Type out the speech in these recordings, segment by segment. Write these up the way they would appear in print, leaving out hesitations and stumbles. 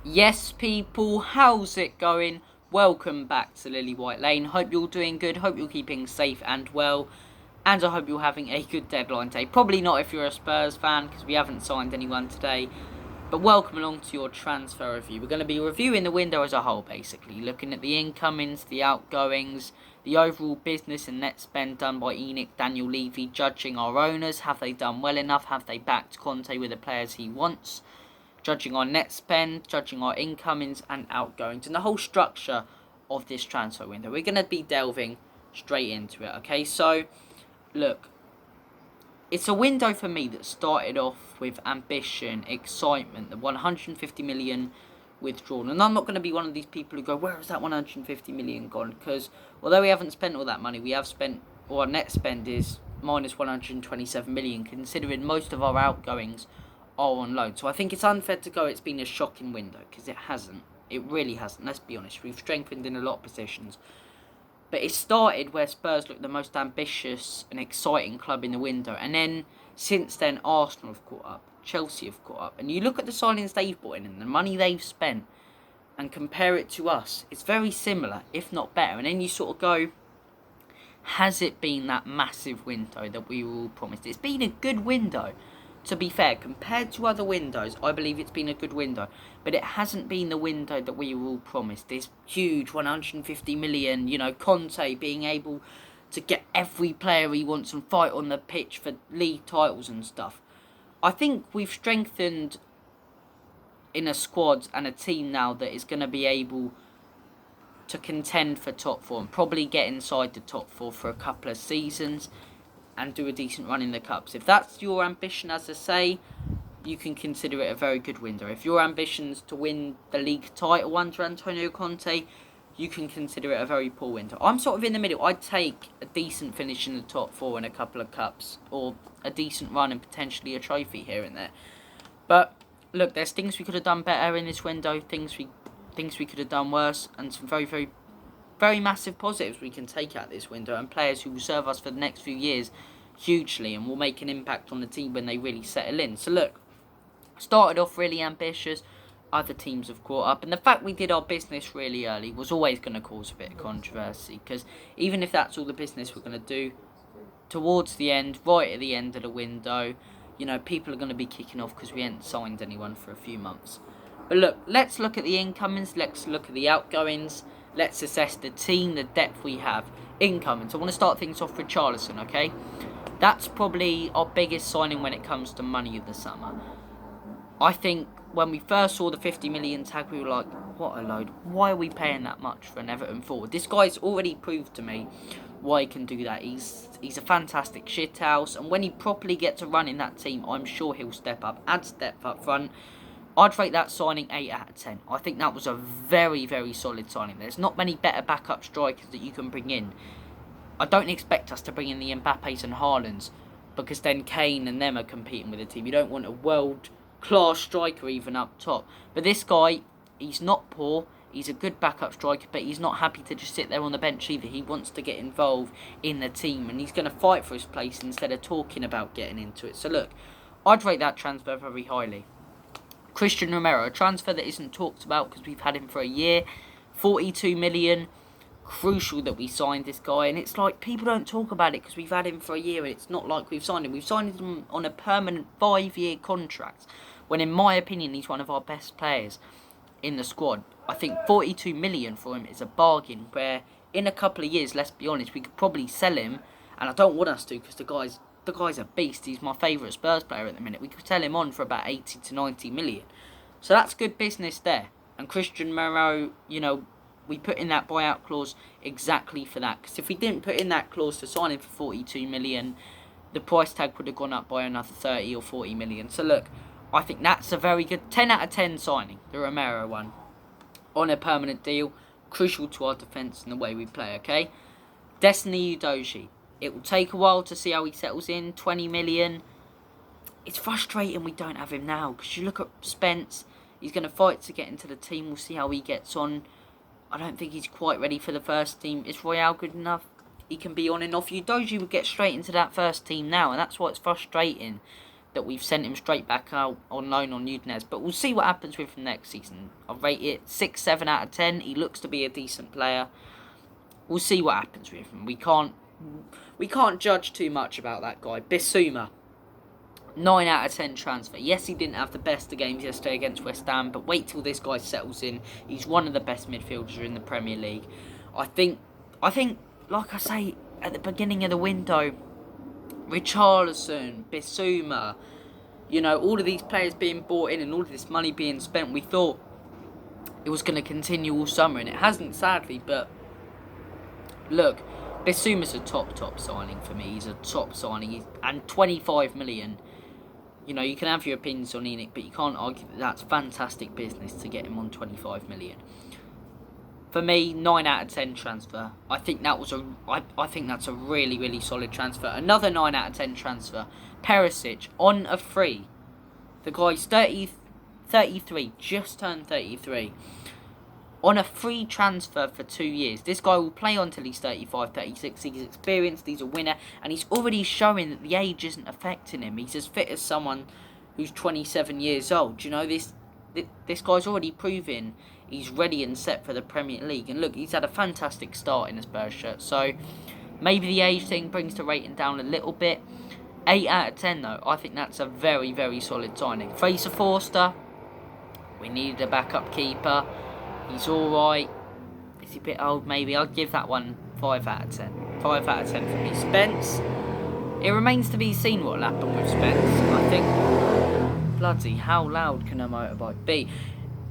Yes, people, how's it going? Welcome back to Lily White Lane. Hope you're doing good, hope you're keeping safe and well, and I hope you're having a good deadline day. Probably not if you're a Spurs fan, because we haven't signed anyone today, but welcome along to your transfer review. We're going to be reviewing the window as a whole, basically, looking at the incomings, the outgoings, the overall business and net spend done by Enoch Daniel Levy, judging our owners. Have they done well enough? Have they backed Conte with the players he wants? Judging our net spend, judging our incomings and outgoings, and the whole structure of this transfer window. We're going to be delving straight into it, okay? So, look, it's a window for me that started off with ambition, excitement, the 150 million withdrawn. And I'm not going to be one of these people who go, where has that 150 million gone? Because although we haven't spent all that money, we have spent, or our net spend is minus 127 million, considering most of our outgoings are on loan. So I think it's unfair to go it's been a shocking window, because it hasn't. It really hasn't. Let's be honest. We've strengthened in a lot of positions. But it started where Spurs looked the most ambitious and exciting club in the window. And then, since then, Arsenal have caught up. Chelsea have caught up. And you look at the signings they've brought in and the money they've spent and compare it to us. It's very similar, if not better. And then you sort of go, has it been that massive window that we were all promised? It's been a good window. To be fair, compared to other windows, I believe it's been a good window. But it hasn't been the window that we were all promised. This huge 150 million, Conte being able to get every player he wants and fight on the pitch for league titles and stuff. I think we've strengthened in a squad and a team now that is going to be able to contend for top four and probably get inside the top four for a couple of seasons and do a decent run in the cups. If that's your ambition, as I say, you can consider it a very good window. If your ambition is to win the league title under Antonio Conte, you can consider it a very poor window. I'm sort of in the middle. I'd take a decent finish in the top four and a couple of cups, or a decent run and potentially a trophy here and there. But look, there's things we could have done better in this window, things we could have done worse, and some very, very, very massive positives we can take out this window, and players who will serve us for the next few years hugely and will make an impact on the team when they really settle in. So look, started off really ambitious, other teams have caught up, and the fact we did our business really early was always going to cause a bit of controversy, because even if that's all the business we're going to do, towards the end, right at the end of the window, people are going to be kicking off because we ain't signed anyone for a few months. But look, let's look at the incomings, let's look at the outgoings, let's assess the team, the depth we have. Incomings, I want to start things off with Richarlison, okay? That's probably our biggest signing when it comes to money of the summer. I think when we first saw the 50 million tag, we were like, what a load. Why are we paying that much for an Everton forward? This guy's already proved to me why he can do that. He's a fantastic shithouse, and when he properly gets a run in that team, I'm sure he'll step up, add depth up front. I'd rate that signing 8 out of 10. I think that was a very, very solid signing. There's not many better backup strikers that you can bring in. I don't expect us to bring in the Mbappes and Haalands, because then Kane and them are competing with the team. You don't want a world-class striker even up top. But this guy, he's not poor. He's a good backup striker, but he's not happy to just sit there on the bench either. He wants to get involved in the team, and he's going to fight for his place instead of talking about getting into it. So look, I'd rate that transfer very highly. Christian Romero, a transfer that isn't talked about because we've had him for a year. 42 million. Crucial that we signed this guy, and it's like people don't talk about it because we've had him for a year, and it's not like we've signed him on a permanent 5-year contract, when in my opinion he's one of our best players in the squad. I think 42 million for him is a bargain, where in a couple of years, let's be honest, we could probably sell him, and I don't want us to, because the guy's a beast. He's my favourite Spurs player at the minute. We could sell him on for about 80 to 90 million, so that's good business there. And Christian Romero, we put in that buyout clause exactly for that. Because if we didn't put in that clause to sign him for 42 million, the price tag would have gone up by another 30 or 40 million. So look, I think that's a very good 10 out of 10 signing, the Romero one. On a permanent deal, crucial to our defence and the way we play, okay? Destiny Udogie. It will take a while to see how he settles in, 20 million. It's frustrating we don't have him now, because you look at Spence, he's going to fight to get into the team. We'll see how he gets on. I don't think he's quite ready for the first team. Is Royale good enough? He can be on and off. Udogie would get straight into that first team now, and that's why it's frustrating that we've sent him straight back out on loan on Udinese. But we'll see what happens with him next season. I'll rate it 6, 7 out of 10. He looks to be a decent player. We'll see what happens with him. We can't judge too much about that guy. Bissouma, 9 out of 10 transfer. Yes, he didn't have the best of games yesterday against West Ham, but wait till this guy settles in. He's one of the best midfielders in the Premier League. I think, like I say, at the beginning of the window, Richarlison, Bissouma, all of these players being bought in and all of this money being spent, we thought it was going to continue all summer, and it hasn't, sadly, but look, Bissouma's a top signing for me. He's a top signing, and 25 million. You can have your opinions on Enoch, but you can't argue that that's fantastic business to get him on 25 million. For me, 9 out of 10 transfer. I think that's a really, really solid transfer. Another 9 out of 10 transfer. Perisic on a free. The guy's 33, just turned 33. On a free transfer for 2 years. This guy will play on until he's 35, 36. He's experienced, he's a winner, and he's already showing that the age isn't affecting him. He's as fit as someone who's 27 years old. This guy's already proven he's ready and set for the Premier League. And look, he's had a fantastic start in a Spurs shirt. So maybe the age thing brings the rating down a little bit. 8 out of 10 though. I think that's a very, very solid signing. Fraser Forster, we needed a backup keeper. He's alright. Is he a bit old maybe? I'd give that one 5 out of 10. 5 out of 10 for me. Spence, it remains to be seen what will happen with Spence. I think, bloody, how loud can a motorbike be?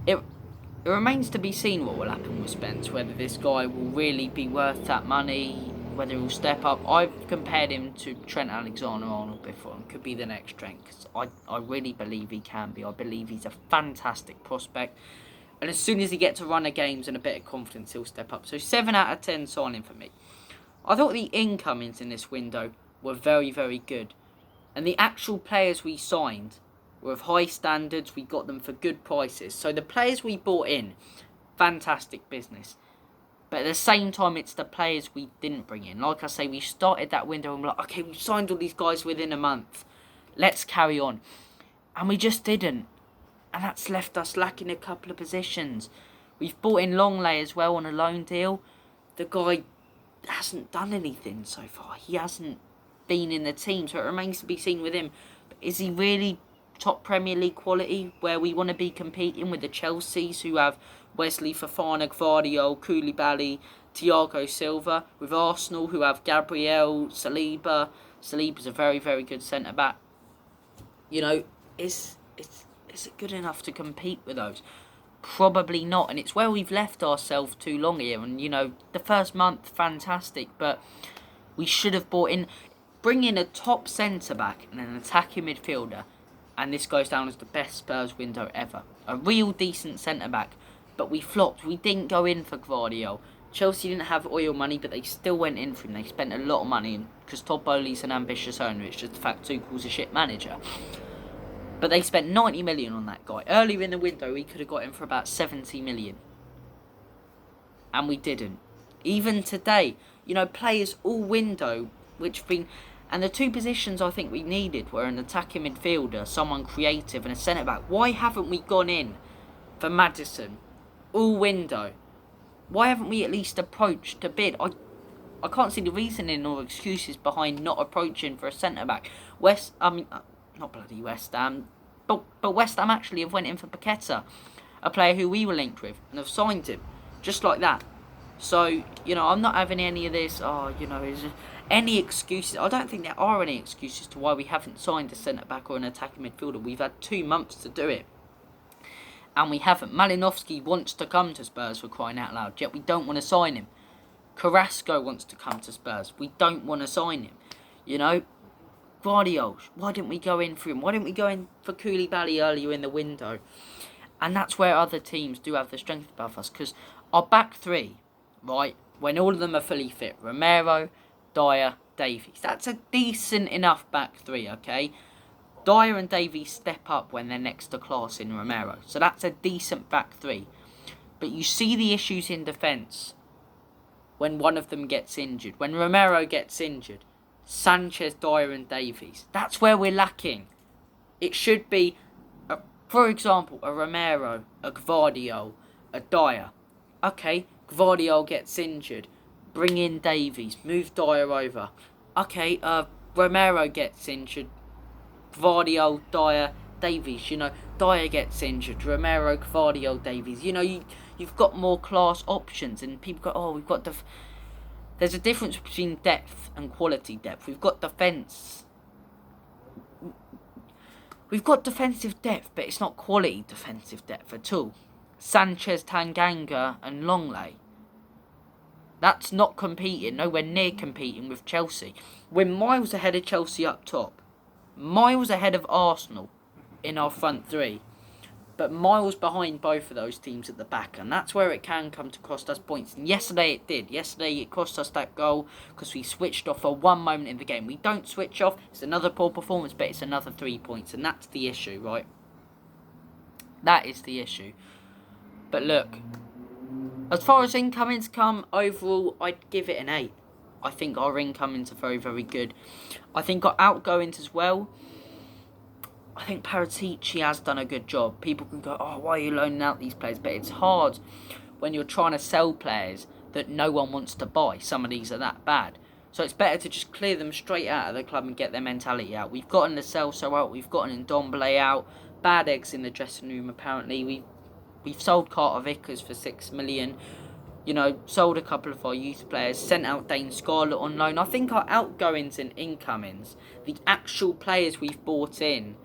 It remains to be seen what will happen with Spence. Whether this guy will really be worth that money, whether he'll step up. I've compared him to Trent Alexander-Arnold before and could be the next Trent, because I really believe he can be. I believe he's a fantastic prospect. And as soon as he gets a run of games and a bit of confidence, he'll step up. So 7 out of 10 signing for me. I thought the incomings in this window were very, very good. And the actual players we signed were of high standards. We got them for good prices. So the players we bought in, fantastic business. But at the same time, it's the players we didn't bring in. Like I say, we started that window and we're like, okay, we've signed all these guys within a month. Let's carry on. And we just didn't. And that's left us lacking a couple of positions. We've bought in Longley as well on a loan deal. The guy hasn't done anything so far. He hasn't been in the team, so it remains to be seen with him. But is he really top Premier League quality, where we want to be competing with the Chelseas, who have Wesley Fofana, Gvardiol, Koulibaly, Thiago Silva, with Arsenal, who have Gabriel, Saliba. Saliba's a very, very good centre-back. Is it good enough to compete with those? Probably not, and it's where we've left ourselves too long here. And the first month, fantastic, but we should have bring in a top centre back and an attacking midfielder, and this goes down as the best Spurs window ever. A real decent centre back, but we flopped. We didn't go in for Gvardiol. Chelsea didn't have oil money, but they still went in for him. They spent a lot of money, because Todd Bowley's an ambitious owner. It's just the fact Tuchel's a shit manager. But they spent 90 million on that guy. Earlier in the window, we could have got him for about 70 million. And we didn't. Even today, players all window, and the two positions I think we needed were an attacking midfielder, someone creative, and a centre-back. Why haven't we gone in for Maddison all window? Why haven't we at least approached a bid? I can't see the reasoning or excuses behind not approaching for a centre-back. Not bloody West Ham, but West Ham actually have went in for Paqueta, a player who we were linked with, and have signed him, just like that. So, I'm not having any of this, is there any excuses? I don't think there are any excuses to why we haven't signed a centre-back or an attacking midfielder. We've had 2 months to do it, and we haven't. Malinowski wants to come to Spurs, for crying out loud, yet we don't want to sign him. Carrasco wants to come to Spurs. We don't want to sign him, Gvardiol, why didn't we go in for him? Why didn't we go in for Koulibaly earlier in the window? And that's where other teams do have the strength above us, because our back three, right, when all of them are fully fit, Romero, Dyer, Davies, that's a decent enough back three, okay? Dyer and Davies step up when they're next to class in Romero, so that's a decent back three. But you see the issues in defence when one of them gets injured, when Romero gets injured. Sanchez, Dyer and Davies. That's where we're lacking. It should be, for example, a Romero, a Gvardiol, a Dyer. Okay, Gvardiol gets injured. Bring in Davies. Move Dyer over. Okay, Romero gets injured. Gvardiol, Dyer, Davies. Dyer gets injured. Romero, Gvardiol, Davies. You've got more class options, and people go, oh, we've got there's a difference between depth and quality depth. We've got defensive depth, but it's not quality defensive depth at all. Sanchez, Tanganga, and Longley. That's not competing, nowhere near competing with Chelsea. We're miles ahead of Chelsea up top. Miles ahead of Arsenal in our front three. But miles behind both of those teams at the back. And that's where it can come to cost us points. And yesterday it did. Yesterday it cost us that goal because we switched off for one moment in the game. We don't switch off. It's another poor performance, but it's another 3 points. And that's the issue, right? That is the issue. But look, as far as incomings come, overall, I'd give it an 8. I think our incomings are very, very good. I think our outgoings as well. I think Paratici has done a good job. People can go, oh, why are you loaning out these players? But it's hard when you're trying to sell players that no one wants to buy. Some of these are that bad. So it's better to just clear them straight out of the club and get their mentality out. We've gotten the Celso out. We've gotten Ndombele out. Bad eggs in the dressing room, apparently. We've sold Carter Vickers for 6 million. Sold a couple of our youth players. Sent out Dane Scarlett on loan. I think our outgoings and incomings, the actual players we've bought in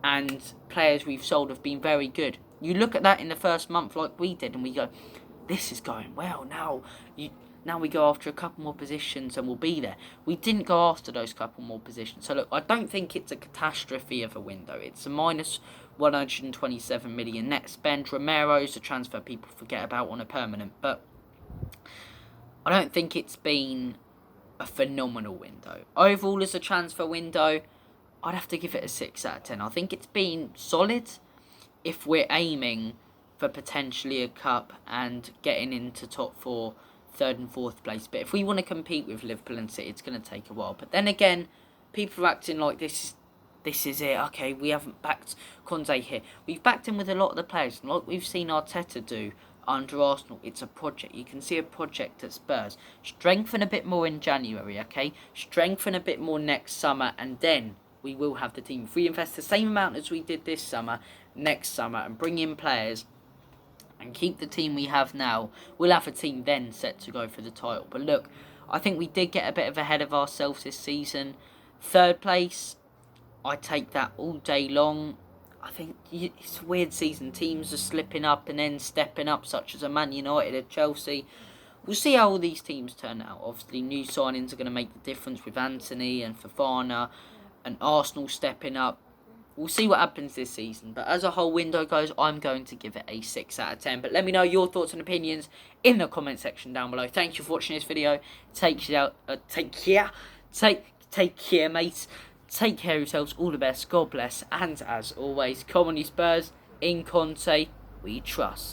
and players we've sold have been very good. You look at that in the first month like we did and we go, this is going well. Now we go after a couple more positions and we'll be there. We didn't go after those couple more positions. So look, I don't think it's a catastrophe of a window. It's a minus 127 million net spend. Romero's a transfer people forget about on a permanent. But I don't think it's been a phenomenal window. Overall, as a transfer window, I'd have to give it a 6 out of 10. I think it's been solid if we're aiming for potentially a cup and getting into top 4, 3rd and 4th place. But if we want to compete with Liverpool and City, it's going to take a while. But then again, people are acting like this is it. Okay, we haven't backed Conte here. We've backed him with a lot of the players. And like we've seen Arteta do under Arsenal, it's a project. You can see a project at Spurs. Strengthen a bit more in January, okay? Strengthen a bit more next summer, and then we will have the team. If we invest the same amount as we did this summer, next summer, and bring in players and keep the team we have now, we'll have a team then set to go for the title. But look, I think we did get a bit of ahead of ourselves this season. 3rd place, I take that all day long. I think it's a weird season. Teams are slipping up and then stepping up, such as a Man United and Chelsea. We'll see how all these teams turn out. Obviously, new signings are going to make the difference with Anthony and Fofana and Arsenal stepping up. We'll see what happens this season. But as a whole window goes, I'm going to give it a 6 out of 10. But let me know your thoughts and opinions in the comment section down below. Thank you for watching this video. Take care, mates. Take care of yourselves. All the best. God bless. And as always, come on, you Spurs. In Conte, we trust.